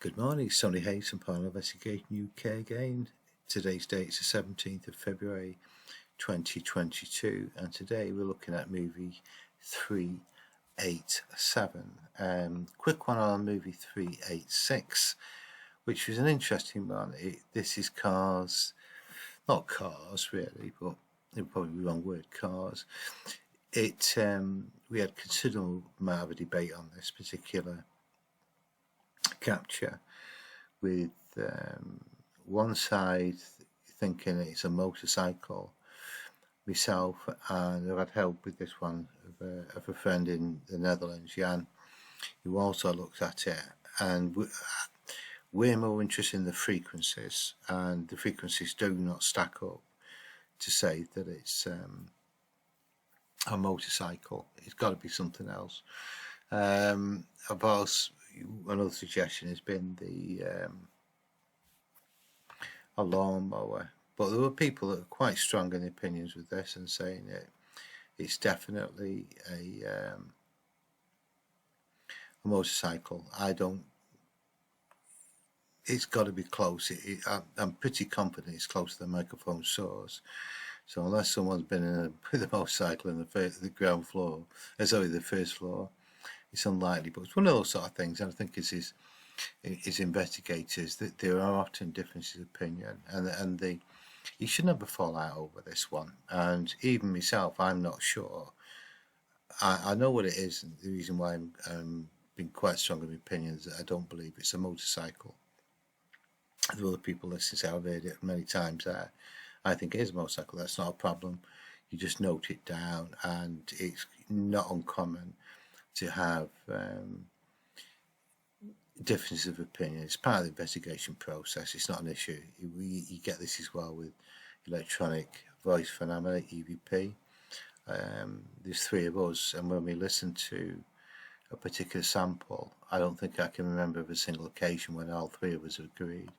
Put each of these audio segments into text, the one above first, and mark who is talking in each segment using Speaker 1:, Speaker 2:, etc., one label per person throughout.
Speaker 1: Good morning, Sonny Hayes from Paranormal Investigation UK again. Today's date is the 17th of February 2022, and today we're looking at movie 387. Quick one on movie 386, which was an interesting one. This is cars, not cars really, but it would probably be the wrong word, cars. We had considerable amount of a debate on this particular capture, with one side thinking it's a motorcycle. Myself, and I've had help with this one of a friend in the Netherlands, Jan, who also looked at it, and we're more interested in the frequencies, and the frequencies do not stack up to say that it's a motorcycle. It's got to be something else. Of course, another suggestion has been the a lawnmower, but there were people that are quite strong in opinions with this and saying it's definitely a motorcycle. It's got to be close. I'm pretty confident it's close to the microphone source. So unless someone's been with a motorcycle in the ground floor, the first floor, it's unlikely. But it's one of those sort of things, and I think it's investigators that there are often differences of opinion, and you should never fall out over this one. And even myself, I'm not sure. I know what it is, and the reason why I'm been quite strong in my opinions that I don't believe it's a motorcycle. There are other people listening say I've heard it many times there. I think it is a motorcycle. That's not a problem. You just note it down, and it's not uncommon to have differences of opinion. It's part of the investigation process. It's not an issue. You get this as well with electronic voice phenomena, EVP. There's three of us, and when we listen to a particular sample, I don't think I can remember of a single occasion when all three of us have agreed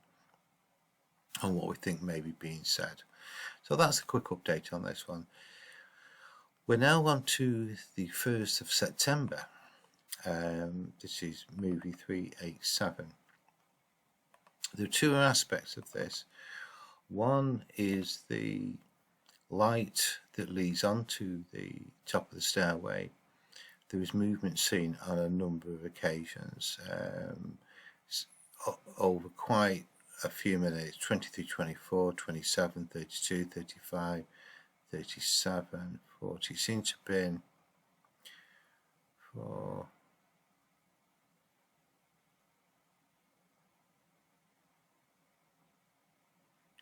Speaker 1: on what we think may be being said. So that's a quick update on this one. We're now on to the 1st of September. This is movie 387. There are two aspects of this. One is the light that leads onto the top of the stairway. There is movement seen on a number of occasions over quite a few minutes: 23, 24, 27, 32, 35, 37, 40. Seems to have been for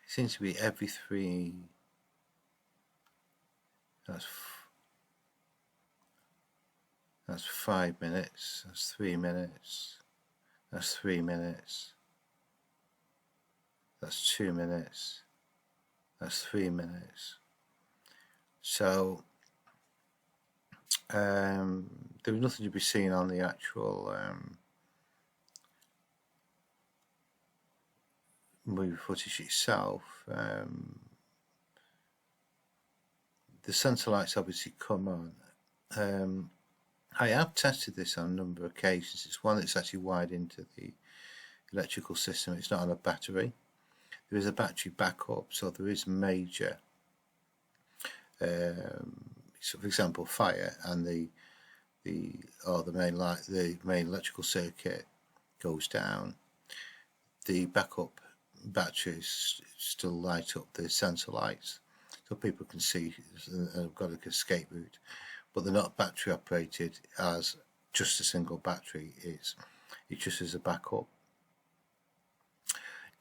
Speaker 1: seems to be every three. That's 5 minutes. That's 3 minutes. That's 3 minutes. That's 2 minutes. That's 3 minutes. So there was nothing to be seen on the actual movie footage itself. The sensor lights obviously come on. I have tested this on a number of occasions. It's one that's actually wired into the electrical system. It's not on a battery. There is a battery backup, so there is major, so for example, fire, and the main electrical circuit goes down. The backup batteries still light up the sensor lights, so people can see and have got an escape route, but they're not battery operated as just a single battery. It's just as a backup.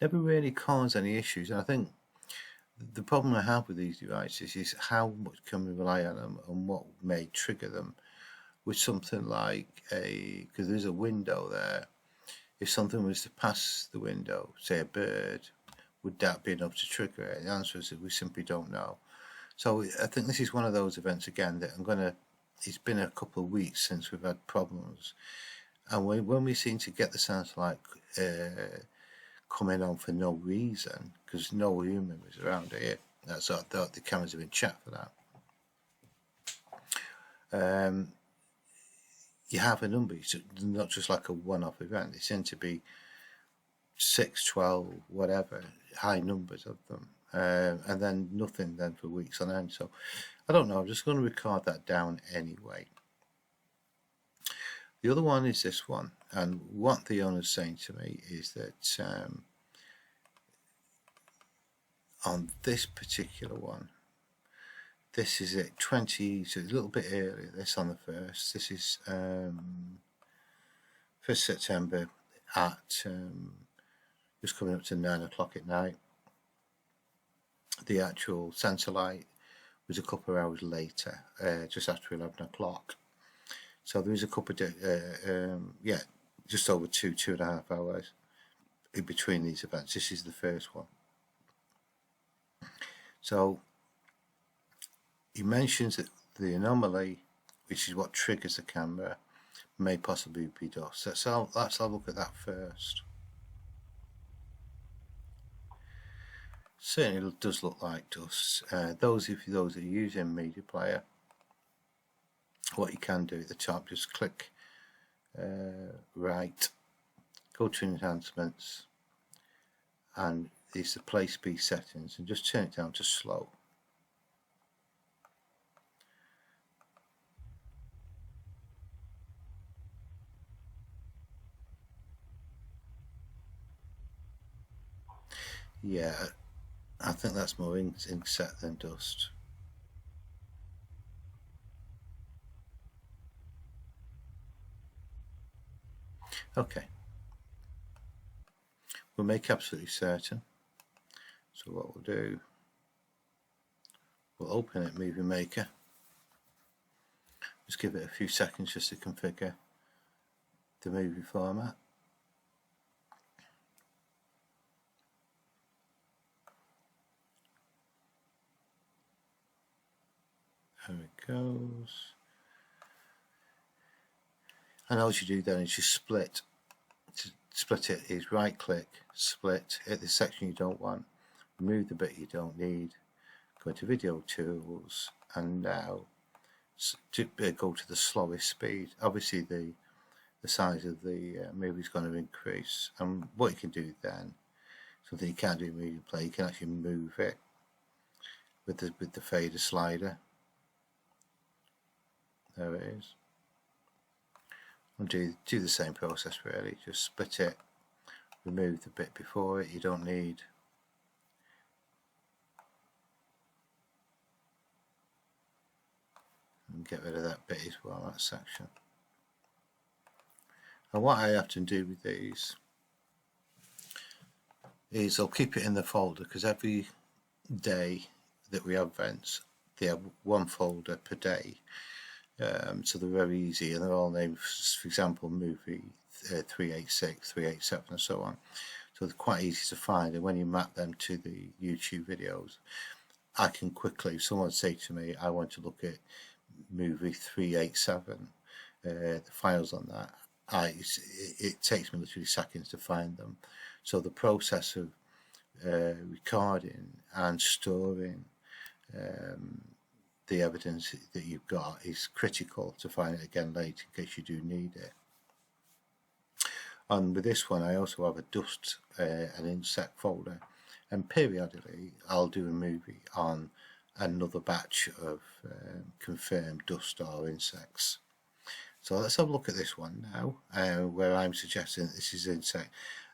Speaker 1: Never really caused any issues, and I think the problem I have with these devices is how much can we rely on them and what may trigger them. With something like because there's a window there, if something was to pass the window, say a bird, would that be enough to trigger it? The answer is that we simply don't know. So I think this is one of those events again that it's been a couple of weeks since we've had problems, and when we seem to get the sounds like coming on for no reason, because no human was around here. That's the cameras have been checked for that. You have a number. It's not just like a one-off event. They seem to be 6, 12, whatever, high numbers of them, and then nothing then for weeks on end. So I don't know, I'm just going to record that down anyway. The other one is this one, and what the owner's saying to me is that on this particular one, this is at 20, so a little bit earlier, this on the 1st, this is 1st September at just coming up to 9 o'clock at night. The actual centre light was a couple of hours later, just after 11 o'clock. So there is a couple of, just over 2.5 hours in between these events. This is the first one. So he mentions that the anomaly, which is what triggers the camera, may possibly be dust. Let's have a look at that first. Certainly it does look like dust. Those that are using Media Player, what you can do at the top, just click right, go to enhancements, and it's the play speed settings, and just turn it down to slow. Yeah, I think that's more inset than dust. Okay, we'll make absolutely certain. So what we'll do, we'll open it, Movie Maker. Just give it a few seconds just to configure the movie format. There it goes. And all you do then is you split. To split it is right click, split, hit the section you don't want, remove the bit you don't need, go to video tools, and now go to the slowest speed. Obviously the size of the movie is going to increase, and what you can do then, something you can't do in Media Player, you can actually move it with the fader slider. There it is. And do the same process really, just split it, remove the bit before it you don't need, and get rid of that bit as well, that section. And what I often do with these is I'll keep it in the folder, because every day that we have events, they have one folder per day. So they're very easy, and they're all named, for example, movie 386, 387 and so on. So they're quite easy to find, and when you map them to the YouTube videos, I can quickly, if someone say to me, I want to look at movie 387, the files on that, it takes me literally seconds to find them. So the process of recording and storing the evidence that you've got is critical to find it again later in case you do need it. And with this one I also have a dust and insect folder, and periodically I'll do a movie on another batch of confirmed dust or insects. So let's have a look at this one now, where I'm suggesting that this is insect.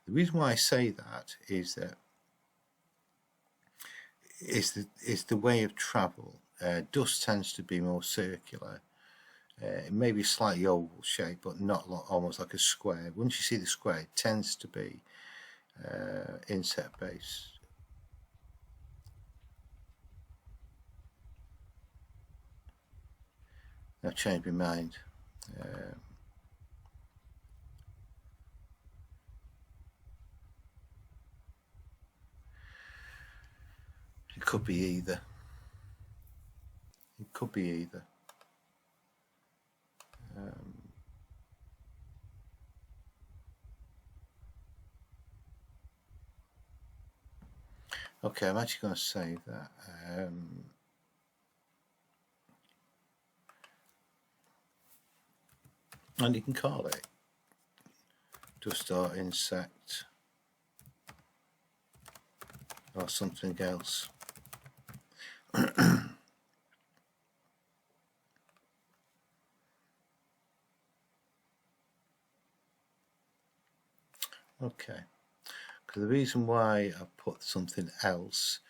Speaker 1: The reason why I say that is that it's the way of travel. Dust tends to be more circular. It may be slightly oval shape, but not almost like a square. Once you see the square, it tends to be insect based. I've changed my mind. It could be either. It could be either. Okay, I'm actually going to save that. And you can call it dust or insect or something else. Okay, because the reason why I put something else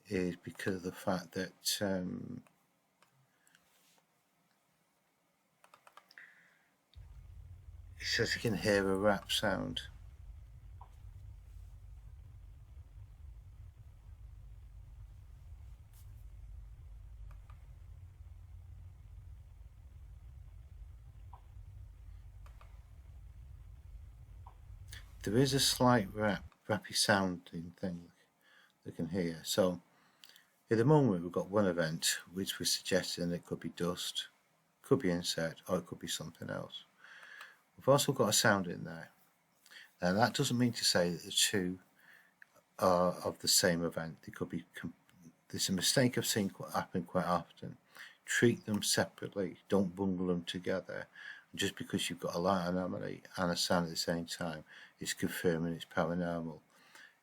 Speaker 1: is because of the fact that it says you can hear a rap sound. There is a slight rappy sounding thing they can hear. So at the moment we've got one event which was suggesting it could be dust, could be insect, or it could be something else. We've also got a sound in there. Now that doesn't mean to say that the two are of the same event. They could be. There's a mistake I've seen happen quite often. Treat them separately. Don't bundle them together. Just because you've got a light anomaly and a sound at the same time, it's confirming it's paranormal.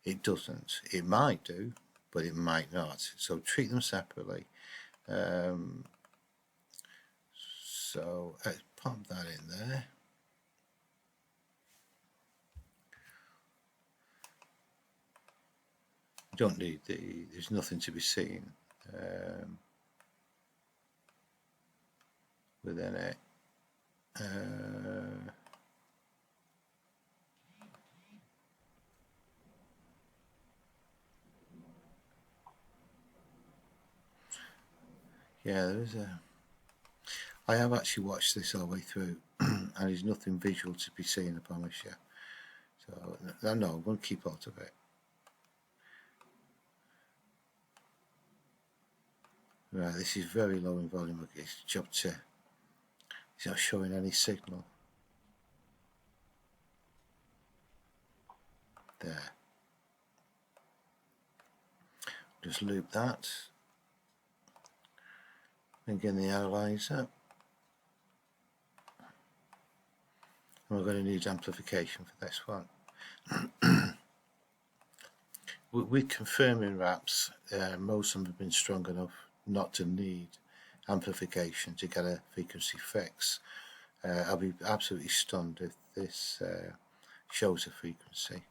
Speaker 1: It doesn't. It might do, but it might not. So treat them separately. So let's pop that in there. You don't need there's nothing to be seen within it. Yeah, there is I have actually watched this all the way through, and there's nothing visual to be seen, I promise you. So, no, I'm going to keep out of it. Right, this is very low in volume. It's job to. It's not showing any signal. There. Just loop that. Again, the analyzer. And we're going to need amplification for this one. With confirming raps, most of them have been strong enough not to need amplification to get a frequency fix. I'll be absolutely stunned if this shows a frequency.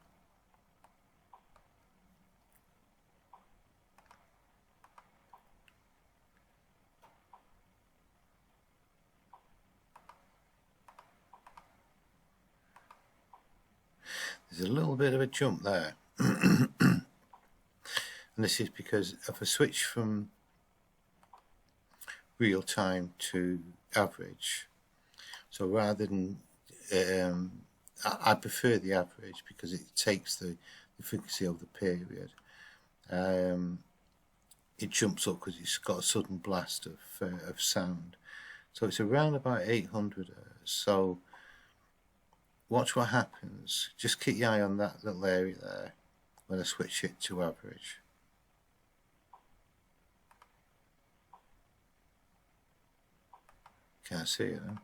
Speaker 1: There's a little bit of a jump there. And this is because if I switch from real time to average, so rather than I prefer the average because it takes the frequency of the period. It jumps up because it's got a sudden blast of sound. So it's around about 800 hertz. So watch what happens. Just keep your eye on that little area there when I switch it to average. Can't see it though.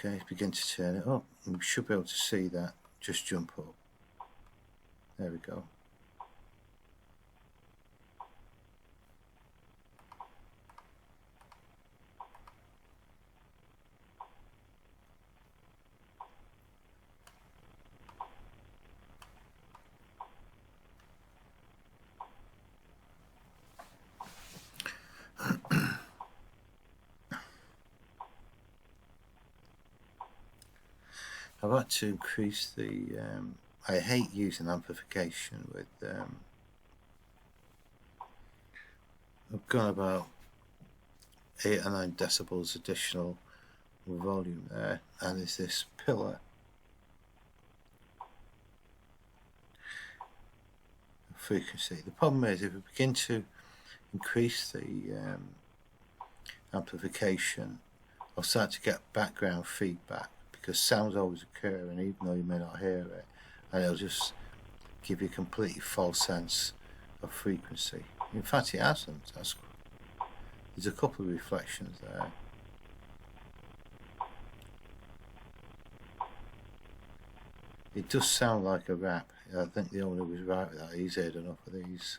Speaker 1: Okay, begin to turn it up. We should be able to see that just jump up. There we go. I've had to increase the. I hate using amplification with. I've gone about 8 or 9 decibels additional volume there, and there's this pillar. Frequency. The problem is if we begin to increase the amplification, I'll start to get background feedback because sounds always occur, and even though you may not hear it, and it'll just give you a completely false sense of frequency. In fact, it hasn't. There's a couple of reflections there. It does sound like a rap. I think the owner was right with that. He's heard enough of these.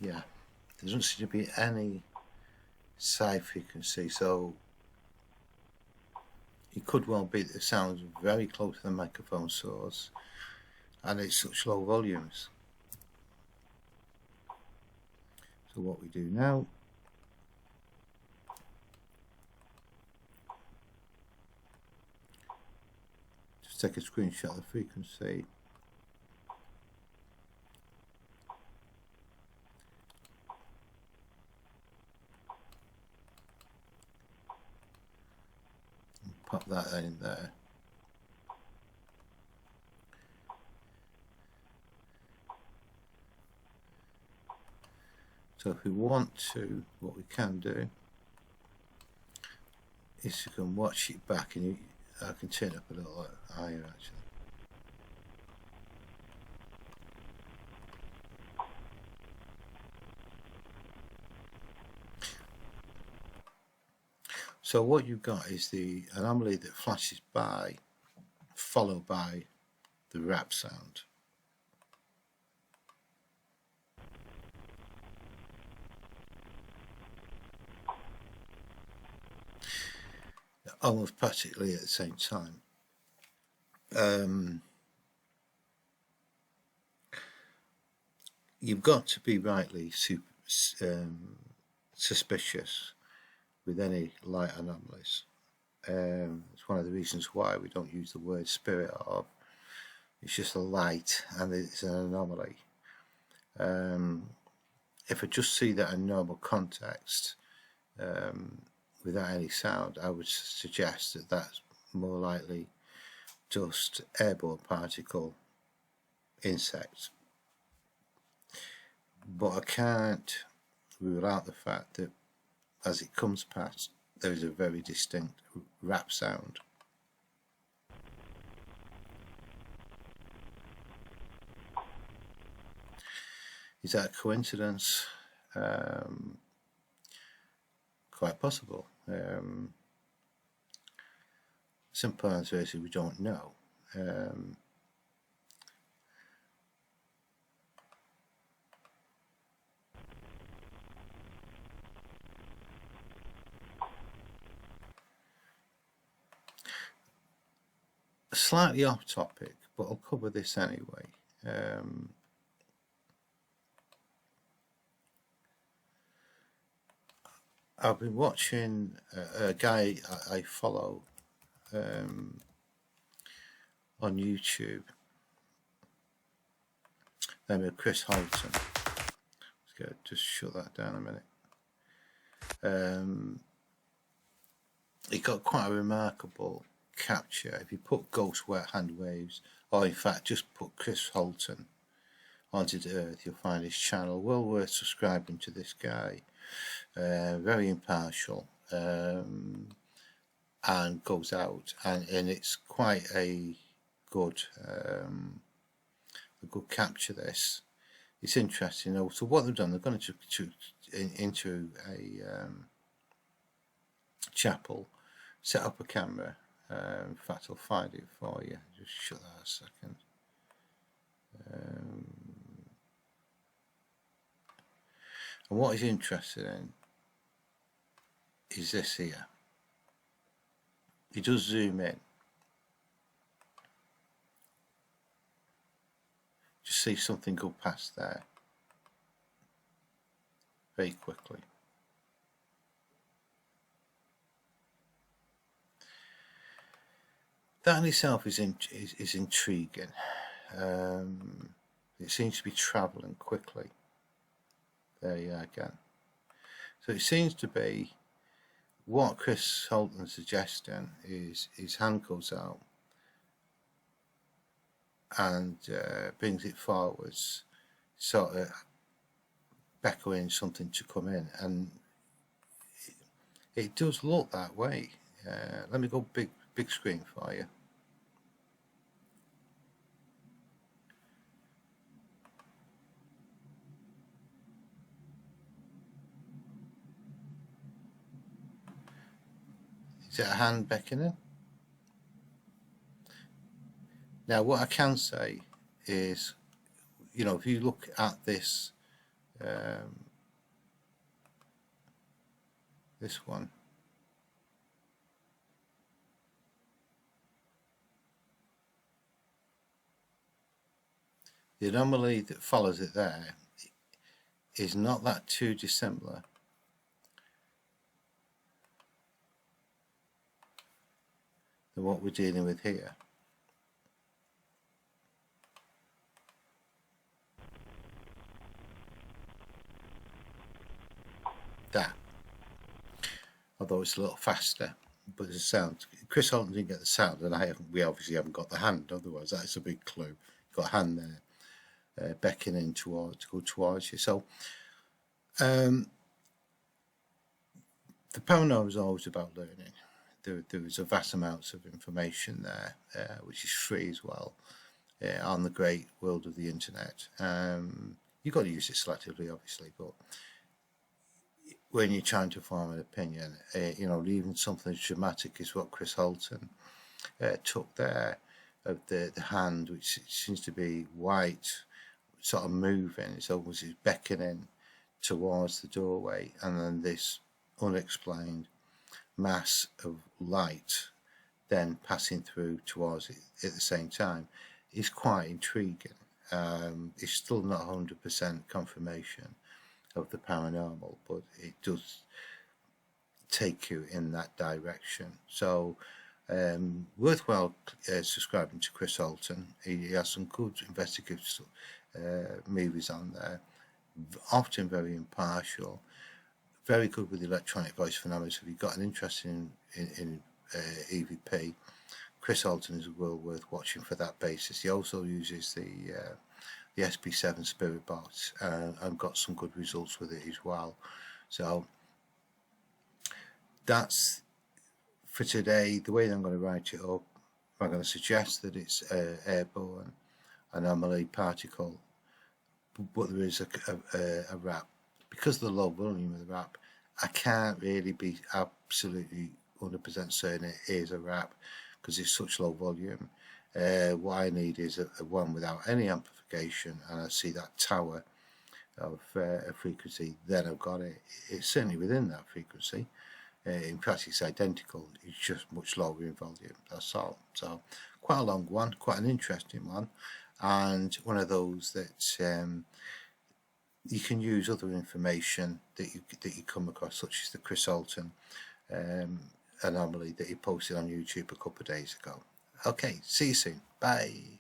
Speaker 1: Yeah, there doesn't seem to be any side frequency, so it could well be that the sound's very close to the microphone source and it's such low volumes. So what we do now, just take a screenshot of the frequency. Pop that in there. So if we want to, what we can do is you can watch it back, and I can turn it up a little higher actually. So what you've got is the anomaly that flashes by, followed by the rap sound. Almost practically at the same time. You've got to be rightly suspicious with any light anomalies. It's one of the reasons why we don't use the word spirit orb. It's just a light and it's an anomaly. If I just see that in normal context, without any sound, I would suggest that that's more likely just airborne particle insects. But I can't rule out the fact that as it comes past, there is a very distinct rap sound. Is that a coincidence? Quite possible. Simple answer is we don't know. Slightly off topic, but I'll cover this anyway. I've been watching a guy I follow on YouTube, named Chris Holton. Just shut that down a minute. He got quite a remarkable capture. If you put ghost wet hand waves, or in fact just put Chris Holton onto the earth, you'll find his channel. Well worth subscribing to this guy. Very impartial, and goes out, and it's quite a good capture. This it's interesting. So what they've done, they've gone into a chapel, set up a camera. In fact, I'll find it for you. Just shut that a second. And what he's interested in is this here. He does zoom in. Just see something go past there very quickly. That in itself is intriguing. It seems to be travelling quickly. There you are again. So it seems to be what Chris Holton's suggesting is his hand goes out and brings it forwards, sort of beckoning something to come in, and it does look that way. Let me go big screen for you. Is it a hand beckoning? Now what I can say is, you know, if you look at this this one, the anomaly that follows it there is not that too dissimilar than what we're dealing with here. That, although it's a little faster, but the sound. Chris Holton didn't get the sound, and we obviously haven't got the hand. Otherwise, that's a big clue. You've got a hand there, beckoning to go towards you. So, the paranormal is always about learning. There is a vast amounts of information there, which is free as well, on the great world of the internet. You've got to use it selectively, obviously, but when you're trying to form an opinion, you know, even something as dramatic as what Chris Holton took there, of the hand, which seems to be white, sort of moving. It's almost beckoning towards the doorway, and then this unexplained mass of light then passing through towards it at the same time is quite intriguing. It's still not 100% confirmation of the paranormal, but it does take you in that direction. So worthwhile subscribing to Chris Holton. He has some good investigative movies on there, often very impartial, very good with electronic voice phenomena. So if you've got an interest in EVP, Chris Holton is well worth watching for that basis. He also uses the SP7 Spirit Box and got some good results with it as well. So that's for today. The way that I'm going to write it up, I'm going to suggest that it's airborne anomaly particle, but there is a wrap. Because of the low volume of the wrap, I can't really be absolutely 100% certain it is a wrap because it's such low volume. What I need is a one without any amplification, and I see that tower of a frequency, then I've got it. It's certainly within that frequency. In fact, it's identical, it's just much lower in volume, that's all. So quite a long one, quite an interesting one, and one of those that you can use other information that you come across, such as the Chris Holton anomaly that he posted on YouTube a couple of days ago. Okay, see you soon. Bye.